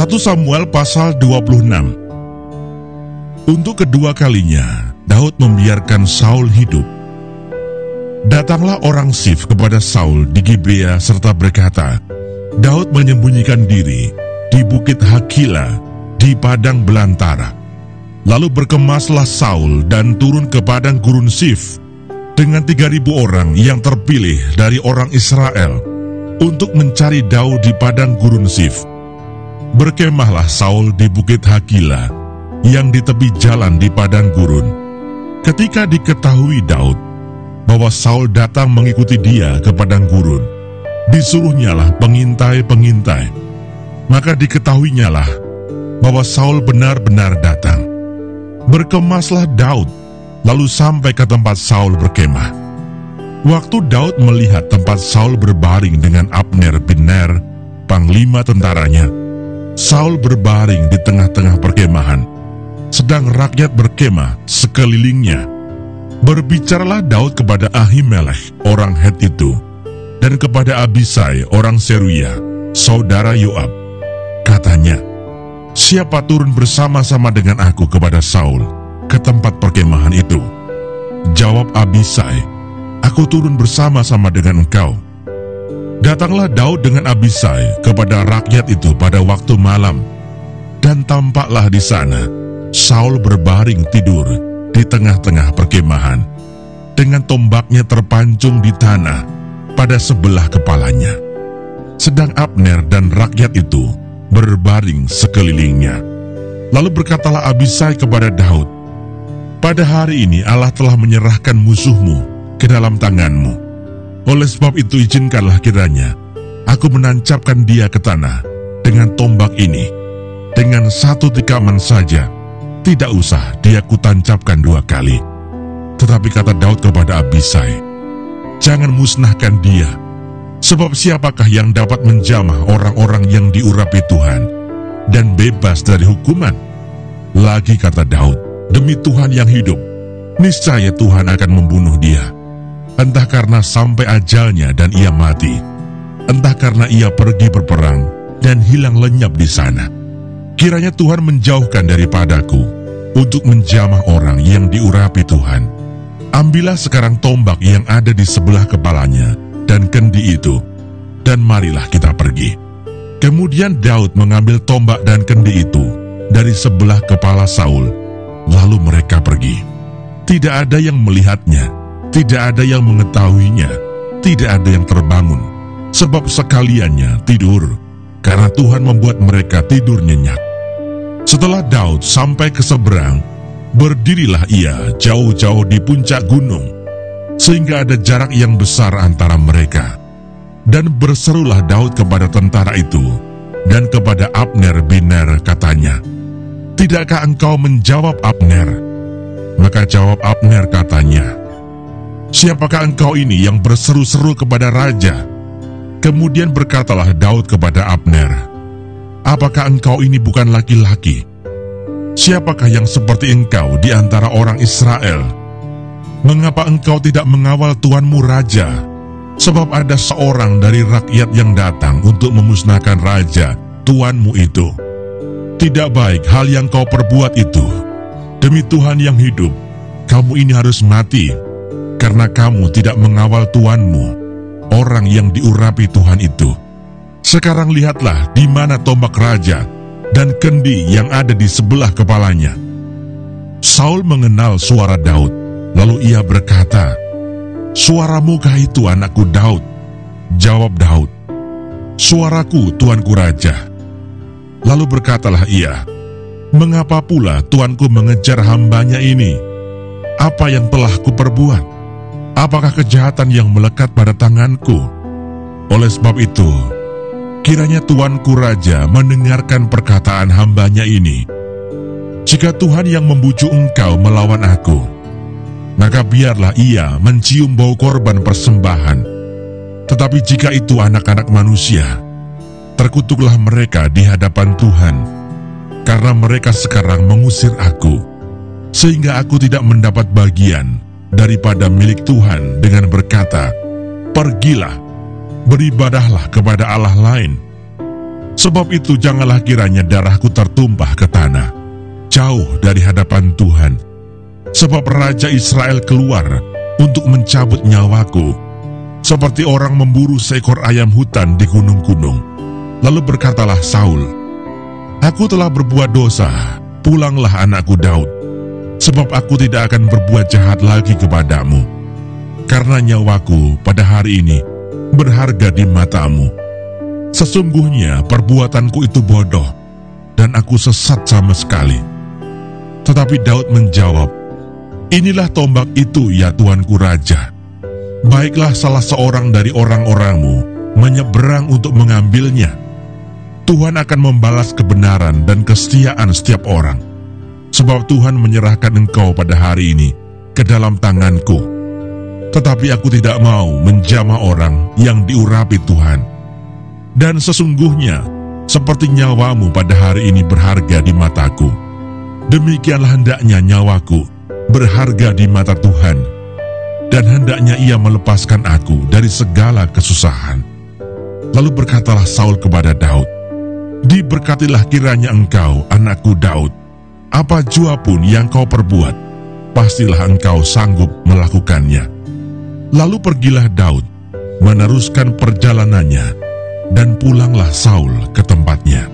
1 Samuel pasal 26. Untuk kedua kalinya, Daud membiarkan Saul hidup. Datanglah orang Sif kepada Saul di Gibea serta berkata, Daud menyembunyikan diri di bukit Hakila di padang belantara. Lalu berkemaslah Saul dan turun ke padang gurun Sif dengan 3.000 orang yang terpilih dari orang Israel untuk mencari Daud di padang gurun Sif. Berkemahlah Saul di bukit Hakila yang di tepi jalan di padang gurun. Ketika diketahui Daud bahwa Saul datang mengikuti dia ke padang gurun, disuruhnyalah pengintai-pengintai. Maka diketahuinyalah bahwa Saul benar-benar datang. Berkemaslah Daud, lalu sampai ke tempat Saul berkemah. Waktu Daud melihat tempat Saul berbaring dengan Abner bin Ner, panglima tentaranya, Saul berbaring di tengah-tengah perkemahan, sedang rakyat berkemah sekelilingnya. Berbicaralah Daud kepada Ahimelech orang Het itu, dan kepada Abisai orang Seruya, saudara Yoab. Katanya, siapa turun bersama-sama dengan aku kepada Saul ke tempat perkemahan itu? Jawab Abisai, aku turun bersama-sama dengan engkau. Datanglah Daud dengan Abisai kepada rakyat itu pada waktu malam, dan tampaklah di sana Saul berbaring tidur di tengah-tengah perkemahan, dengan tombaknya terpancung di tanah pada sebelah kepalanya. Sedang Abner dan rakyat itu berbaring sekelilingnya. Lalu berkatalah Abisai kepada Daud, pada hari ini Allah telah menyerahkan musuhmu ke dalam tanganmu. Oleh sebab itu izinkanlah kiranya aku menancapkan dia ke tanah dengan tombak ini. Dengan satu tikaman saja, tidak usah dia kutancapkan 2 kali. Tetapi kata Daud kepada Abisai, jangan musnahkan dia, sebab siapakah yang dapat menjamah orang-orang yang diurapi Tuhan dan bebas dari hukuman? Lagi kata Daud, demi Tuhan yang hidup, niscaya Tuhan akan membunuh dia. Entah karena sampai ajalnya dan ia mati, entah karena ia pergi berperang dan hilang lenyap di sana. Kiranya Tuhan menjauhkan daripadaku untuk menjamah orang yang diurapi Tuhan. Ambillah sekarang tombak yang ada di sebelah kepalanya dan kendi itu, dan marilah kita pergi. Kemudian Daud mengambil tombak dan kendi itu dari sebelah kepala Saul, lalu mereka pergi. Tidak ada yang melihatnya, tidak ada yang mengetahuinya, tidak ada yang terbangun, sebab sekaliannya tidur, karena Tuhan membuat mereka tidur nyenyak. Setelah Daud sampai ke seberang, berdirilah ia jauh-jauh di puncak gunung, sehingga ada jarak yang besar antara mereka. Dan berserulah Daud kepada tentara itu, dan kepada Abner bin Ner katanya, tidakkah engkau menjawab Abner? Maka jawab Abner katanya, siapakah engkau ini yang berseru-seru kepada raja? Kemudian berkatalah Daud kepada Abner, apakah engkau ini bukan laki-laki? Siapakah yang seperti engkau di antara orang Israel? Mengapa engkau tidak mengawal tuanmu raja? Sebab ada seorang dari rakyat yang datang untuk memusnahkan raja, tuanmu itu. Tidak baik hal yang kau perbuat itu. Demi Tuhan yang hidup, kamu ini harus mati, karena kamu tidak mengawal tuanmu, orang yang diurapi Tuhan itu. Sekarang lihatlah di mana tombak raja dan kendi yang ada di sebelah kepalanya. Saul mengenal suara Daud, lalu ia berkata, suaramu kah itu anakku Daud? Jawab Daud, suaraku tuanku raja. Lalu berkatalah ia, mengapa pula tuanku mengejar hambanya ini? Apa yang telah kuperbuat? Apakah kejahatan yang melekat pada tanganku? Oleh sebab itu, kiranya tuanku raja mendengarkan perkataan hambanya ini. Jika Tuhan yang membujuk engkau melawan aku, maka biarlah ia mencium bau korban persembahan. Tetapi jika itu anak-anak manusia, terkutuklah mereka di hadapan Tuhan, karena mereka sekarang mengusir aku, sehingga aku tidak mendapat bagian daripada milik Tuhan dengan berkata, pergilah, beribadahlah kepada Allah lain. Sebab itu janganlah kiranya darahku tertumpah ke tanah, jauh dari hadapan Tuhan. Sebab Raja Israel keluar untuk mencabut nyawaku, seperti orang memburu seekor ayam hutan di gunung-gunung. Lalu berkatalah Saul, "Aku telah berbuat dosa, pulanglah anakku Daud, sebab aku tidak akan berbuat jahat lagi kepadamu, karena nyawaku pada hari ini berharga di matamu. Sesungguhnya perbuatanku itu bodoh, dan aku sesat sama sekali." Tetapi Daud menjawab, "Inilah tombak itu ya Tuanku Raja. Baiklah salah seorang dari orang-orangmu menyeberang untuk mengambilnya. Tuhan akan membalas kebenaran dan kesetiaan setiap orang, sebab Tuhan menyerahkan engkau pada hari ini ke dalam tanganku. Tetapi aku tidak mau menjamah orang yang diurapi Tuhan. Dan sesungguhnya, seperti nyawamu pada hari ini berharga di mataku, demikianlah hendaknya nyawaku berharga di mata Tuhan, dan hendaknya ia melepaskan aku dari segala kesusahan." Lalu berkatalah Saul kepada Daud, "Diberkatilah kiranya engkau, anakku Daud. Apa jua pun yang kau perbuat, pastilah engkau sanggup melakukannya." Lalu pergilah Daud, meneruskan perjalanannya, dan pulanglah Saul ke tempatnya.